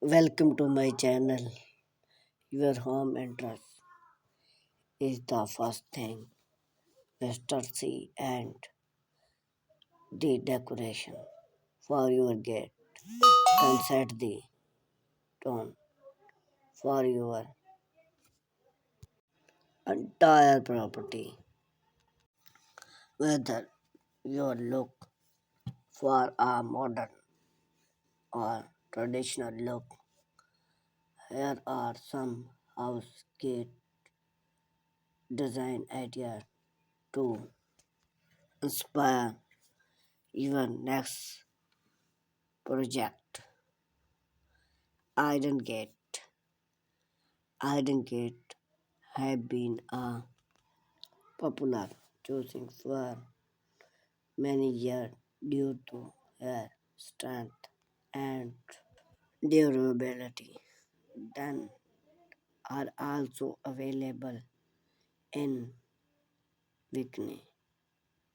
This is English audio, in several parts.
Welcome to my channel. Your home entrance is the first thing Mr. C and the decoration for your gate can set the tone for your entire property. Whether you look for a modern or traditional look, here are some house gate design ideas to inspire your next project. Iron Gate. Iron Gate have been a popular choosing for many years due to their strength and durability. Then are also available in Vikne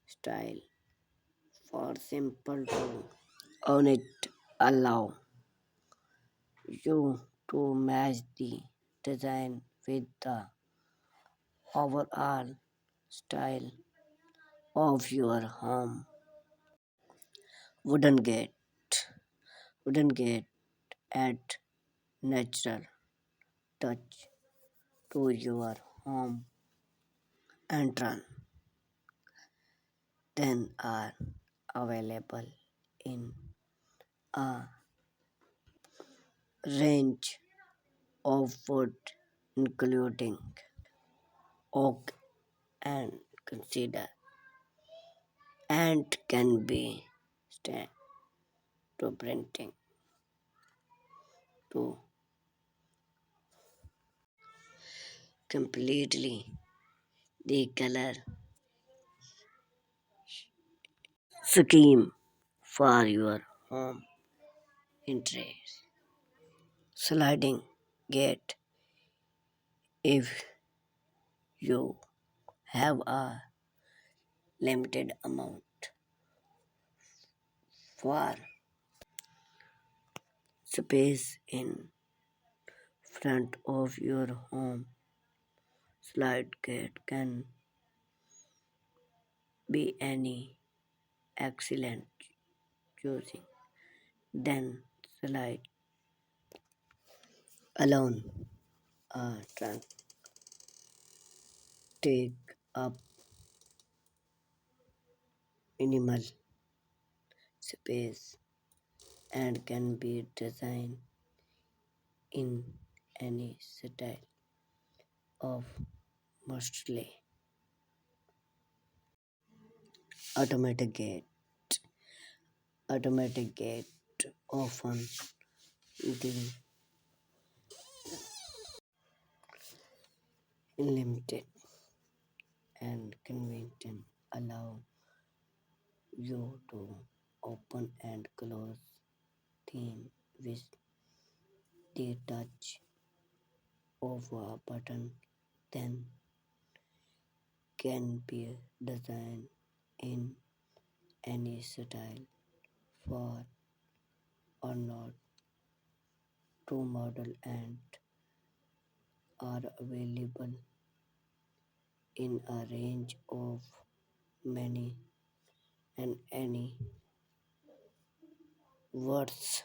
style for simple to own it allow you to match the design with the overall style of your home. Wooden gate. Wooden gate add natural touch to your home entrance. Then are available in a range of wood including oak and cedar and can be stand to printing to completely the color scheme for your home interest. Sliding gate. If you have a limited amount for space in front of your home, slide gate can be any excellent choosing. Then slide alone trunk take up minimal space and can be designed in any style of mostly automatic gate. Automatic gate often the limited and convenient allow you to open and close them with the touch of a button, then can be designed in any style for or not to model and are available in a range of many and any words.